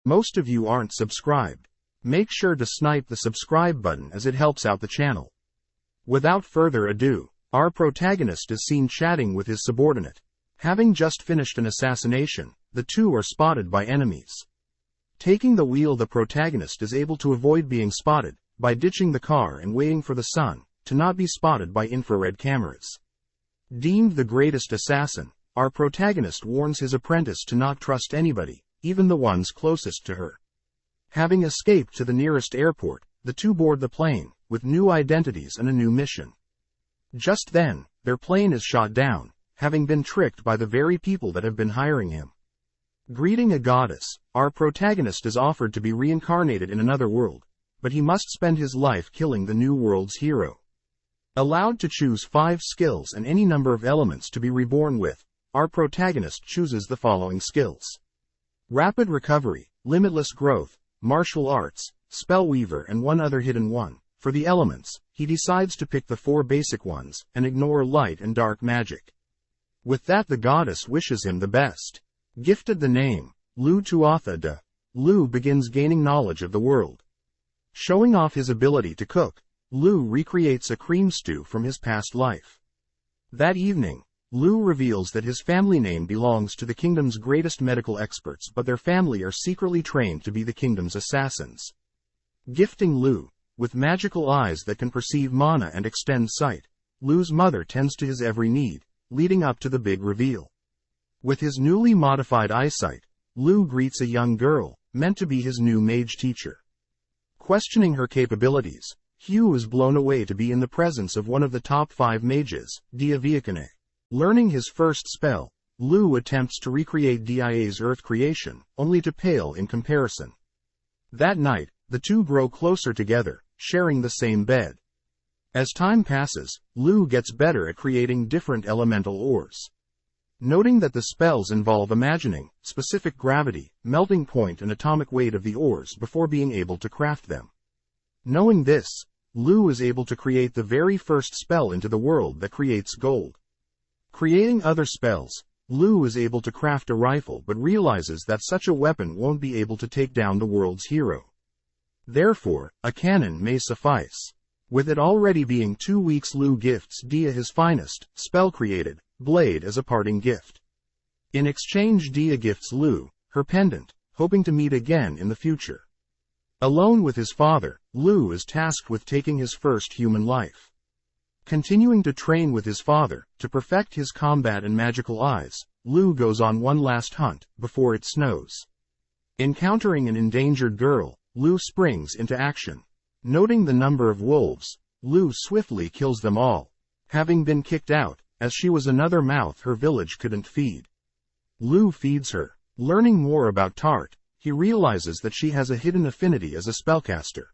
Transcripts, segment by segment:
Most of you aren't subscribed. Make sure to snipe the subscribe button as it helps out the channel. Without further ado, our protagonist is seen chatting with his subordinate. Having just finished an assassination, the two are spotted by enemies. Taking the wheel, the protagonist is able to avoid being spotted by ditching the car and waiting for the sun to not be spotted by infrared cameras. Deemed the greatest assassin, our protagonist warns his apprentice to not trust anybody, even the ones closest to her. Having escaped to the nearest airport, the two board the plane, with new identities and a new mission. Just then, their plane is shot down, having been tricked by the very people that have been hiring him. Greeting a goddess, our protagonist is offered to be reincarnated in another world, but he must spend his life killing the new world's hero. Allowed to choose 5 skills and any number of elements to be reborn with, our protagonist chooses the following skills: rapid recovery, limitless growth, martial arts, spellweaver, and one other hidden one. For the elements, he decides to pick the 4 basic ones and ignore light and dark magic. With that, the goddess wishes him the best. Gifted the name Lugh Tuatha de, Lugh begins gaining knowledge of the world. Showing off his ability to cook, Lugh recreates a cream stew from his past life. That evening, Lugh reveals that his family name belongs to the kingdom's greatest medical experts, but their family are secretly trained to be the kingdom's assassins. Gifting Lugh with magical eyes that can perceive mana and extend sight, Lugh's mother tends to his every need, leading up to the big reveal. With his newly modified eyesight, Lugh greets a young girl, meant to be his new mage teacher. Questioning her capabilities, Hugh is blown away to be in the presence of one of the top 5 mages, Diaviakane. Learning his first spell, Lugh attempts to recreate Dia's earth creation, only to pale in comparison. That night, the two grow closer together, sharing the same bed. As time passes, Lugh gets better at creating different elemental ores. Noting that the spells involve imagining specific gravity, melting point, and atomic weight of the ores before being able to craft them. Knowing this, Lugh is able to create the very first spell into the world that creates gold. Creating other spells, Lugh is able to craft a rifle, but realizes that such a weapon won't be able to take down the world's hero. Therefore, a cannon may suffice. With it already being 2 weeks, Lugh gifts Dia his finest, spell-created, blade as a parting gift. In exchange, Dia gifts Lugh her pendant, hoping to meet again in the future. Alone with his father, Lugh is tasked with taking his first human life. Continuing to train with his father, to perfect his combat and magical eyes, Lugh goes on one last hunt, before it snows. Encountering an endangered girl, Lugh springs into action. Noting the number of wolves, Lugh swiftly kills them all. Having been kicked out, as she was another mouth her village couldn't feed. Lugh feeds her. Learning more about Tart, he realizes that she has a hidden affinity as a spellcaster.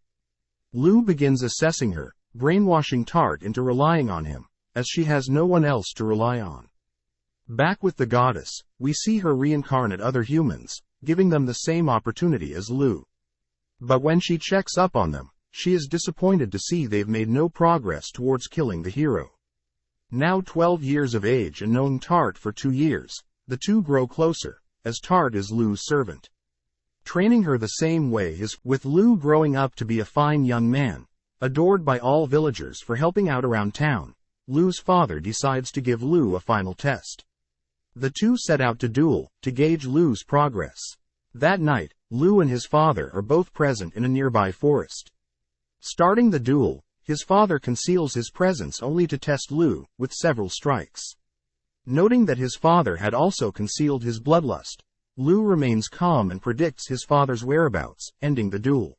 Lugh begins assessing her, brainwashing Tart into relying on him, as she has no one else to rely on. Back with the goddess, we see her reincarnate other humans, giving them the same opportunity as Lugh. But when she checks up on them, she is disappointed to see they've made no progress towards killing the hero. Now 12 years of age and knowing Tart for 2 years, the two grow closer, as Tart is Lugh's servant. Training her the same way as with Lugh growing up to be a fine young man, adored by all villagers for helping out around town, Lugh's father decides to give Lugh a final test. The two set out to duel, to gauge Lugh's progress. That night, Lugh and his father are both present in a nearby forest. Starting the duel, his father conceals his presence only to test Lugh with several strikes. Noting that his father had also concealed his bloodlust, Lugh remains calm and predicts his father's whereabouts, ending the duel.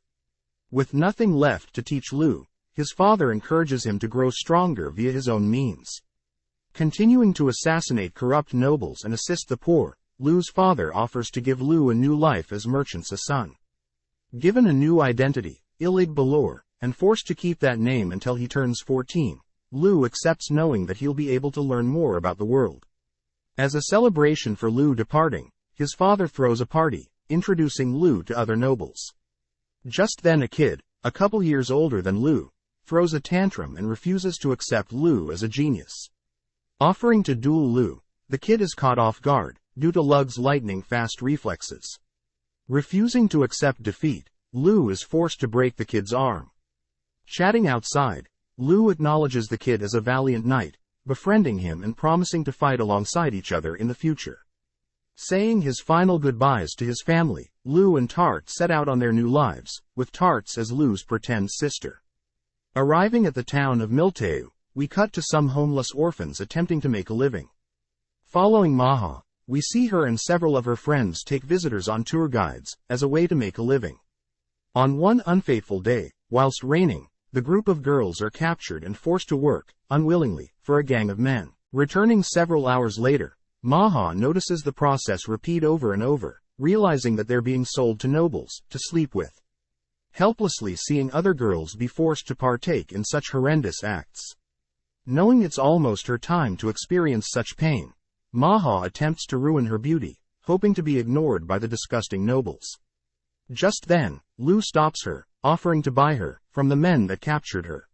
With nothing left to teach Lugh, his father encourages him to grow stronger via his own means. Continuing to assassinate corrupt nobles and assist the poor, Lugh's father offers to give Lugh a new life as merchant's son. Given a new identity, Ilig Balor, and forced to keep that name until he turns 14, Lugh accepts, knowing that he'll be able to learn more about the world. As a celebration for Lugh departing, his father throws a party, introducing Lugh to other nobles. Just then a kid, a couple years older than Lugh, throws a tantrum and refuses to accept Lugh as a genius. Offering to duel Lugh, the kid is caught off guard, due to Lugh's lightning-fast reflexes. Refusing to accept defeat, Lugh is forced to break the kid's arm. Chatting outside, Lugh acknowledges the kid as a valiant knight, befriending him and promising to fight alongside each other in the future. Saying his final goodbyes to his family, Lugh and Tart set out on their new lives, with Tarts as Lugh's pretend sister. Arriving at the town of Milteu, we cut to some homeless orphans attempting to make a living. Following Maha, we see her and several of her friends take visitors on tour guides, as a way to make a living. On one unfateful day, whilst raining, the group of girls are captured and forced to work, unwillingly, for a gang of men. Returning several hours later, Maha notices the process repeat over and over, realizing that they're being sold to nobles, to sleep with. Helplessly seeing other girls be forced to partake in such horrendous acts. Knowing it's almost her time to experience such pain, Maha attempts to ruin her beauty, hoping to be ignored by the disgusting nobles. Just then, Lugh stops her, offering to buy her, from the men that captured her.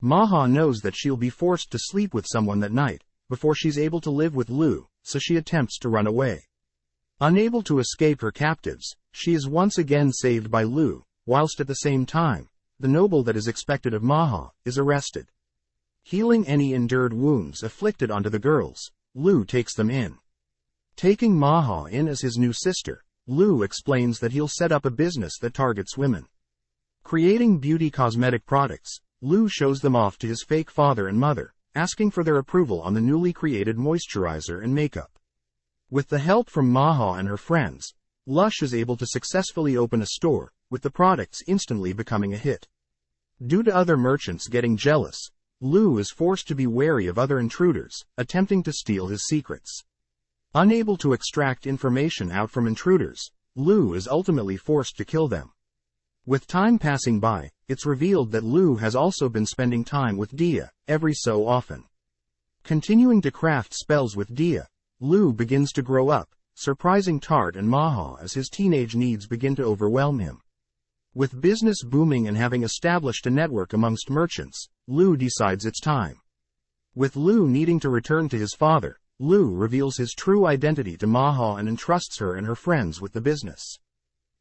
Maha knows that she'll be forced to sleep with someone that night, before she's able to live with Lugh, so she attempts to run away. Unable to escape her captives, she is once again saved by Lugh, whilst at the same time, the noble that is expected of Maha, is arrested. Healing any endured wounds afflicted onto the girls, Lugh takes them in. Taking Maha in as his new sister, Lugh explains that he'll set up a business that targets women. Creating beauty cosmetic products, Lugh shows them off to his fake father and mother, asking for their approval on the newly created moisturizer and makeup. With the help from Maha and her friends, Lush is able to successfully open a store, with the products instantly becoming a hit. Due to other merchants getting jealous, Lugh is forced to be wary of other intruders, attempting to steal his secrets. Unable to extract information out from intruders, Lugh is ultimately forced to kill them. With time passing by, it's revealed that Lugh has also been spending time with Dia, every so often. Continuing to craft spells with Dia, Lugh begins to grow up, surprising Tart and Maha as his teenage needs begin to overwhelm him. With business booming and having established a network amongst merchants, Lugh decides it's time. With Lugh needing to return to his father, Lugh reveals his true identity to Maha and entrusts her and her friends with the business.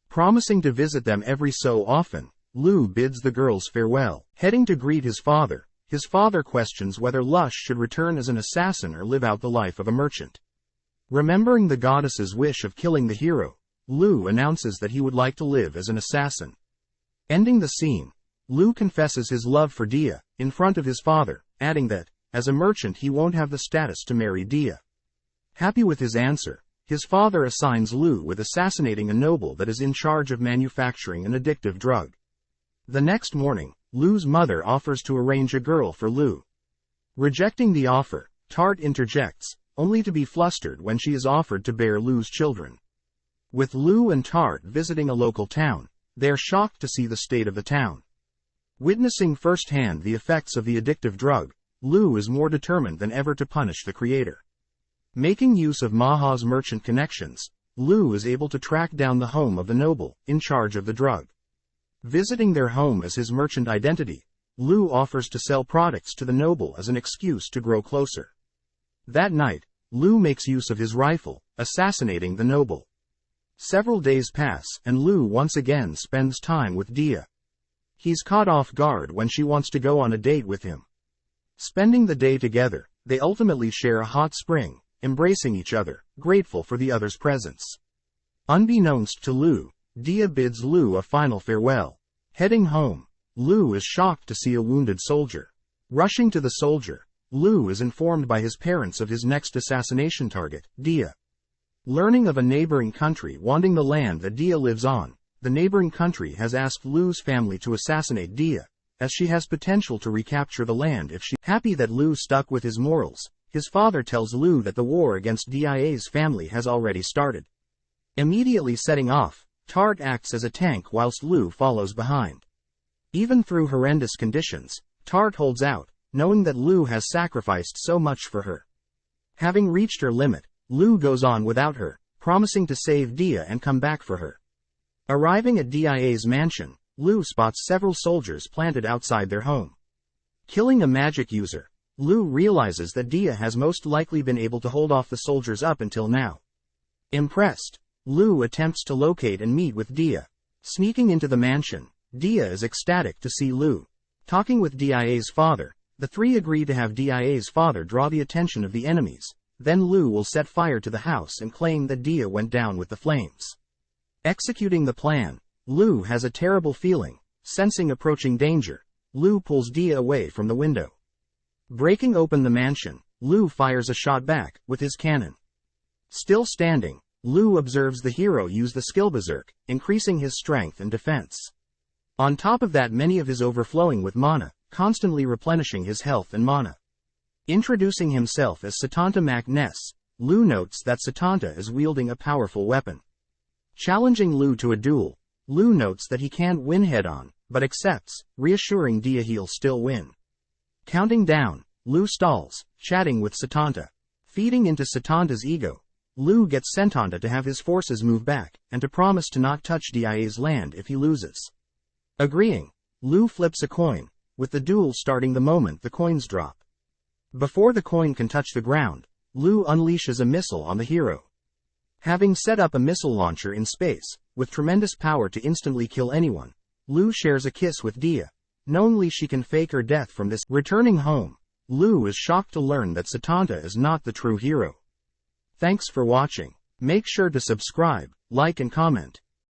Promising to visit them every so often, Lugh bids the girls farewell. Heading to greet his father questions whether Lush should return as an assassin or live out the life of a merchant. Remembering the goddess's wish of killing the hero, Lugh announces that he would like to live as an assassin. Ending the scene, Lugh confesses his love for Dia, in front of his father, adding that, as a merchant he won't have the status to marry Dia. Happy with his answer, his father assigns Lugh with assassinating a noble that is in charge of manufacturing an addictive drug. The next morning, Lugh's mother offers to arrange a girl for Lugh. Rejecting the offer, Tart interjects, only to be flustered when she is offered to bear Lugh's children. With Lugh and Tart visiting a local town, they are shocked to see the state of the town. Witnessing firsthand the effects of the addictive drug, Lugh is more determined than ever to punish the creator. Making use of Maha's merchant connections, Lugh is able to track down the home of the noble, in charge of the drug. Visiting their home as his merchant identity, Lugh offers to sell products to the noble as an excuse to grow closer. That night, Lugh makes use of his rifle, assassinating the noble. Several days pass, and Lugh once again spends time with Dia. He's caught off guard when she wants to go on a date with him. Spending the day together, they ultimately share a hot spring, embracing each other, grateful for the other's presence. Unbeknownst to Lugh, Dia bids Lugh a final farewell. Heading home, Lugh is shocked to see a wounded soldier. Rushing to the soldier, Lugh is informed by his parents of his next assassination target, Dia. Learning of a neighboring country wanting the land that Dia lives on, the neighboring country has asked Lugh's family to assassinate Dia, as she has potential to recapture the land if she. Happy that Lugh stuck with his morals, his father tells Lugh that the war against Dia's family has already started. Immediately setting off, Tart acts as a tank whilst Lugh follows behind. Even through horrendous conditions, Tart holds out, knowing that Lugh has sacrificed so much for her. Having reached her limit, Lugh goes on without her, promising to save Dia and come back for her. Arriving at Dia's mansion, Lugh spots several soldiers planted outside their home. Killing a magic user, Lugh realizes that Dia has most likely been able to hold off the soldiers up until now. Impressed, Lugh attempts to locate and meet with Dia. Sneaking into the mansion, Dia is ecstatic to see Lugh. Talking with Dia's father, the three agree to have Dia's father draw the attention of the enemies. Then Lugh will set fire to the house and claim that Dia went down with the flames. Executing the plan, Lugh has a terrible feeling. Sensing approaching danger, Lugh pulls Dia away from the window. Breaking open the mansion, Lugh fires a shot back with his cannon. Still standing, Lugh observes the hero use the skill Berserk, increasing his strength and defense. On top of that, many of his overflowing with mana, constantly replenishing his health and mana. Introducing himself as Satanta Mac Ness, Lugh notes that Satanta is wielding a powerful weapon. Challenging Lugh to a duel, Lugh notes that he can't win head-on, but accepts, reassuring Dia he'll still win. Counting down, Lugh stalls, chatting with Satanta. Feeding into Satanta's ego, Lugh gets Satanta to have his forces move back, and to promise to not touch Dia's land if he loses. Agreeing, Lugh flips a coin, with the duel starting the moment the coins drop. Before the coin can touch the ground, Lugh unleashes a missile on the hero. Having set up a missile launcher in space, with tremendous power to instantly kill anyone, Lugh shares a kiss with Dia. Knowingly she can fake her death from this. Returning home, Lugh is shocked to learn that Satanta is not the true hero. Thanks for watching. Make sure to subscribe, like and comment.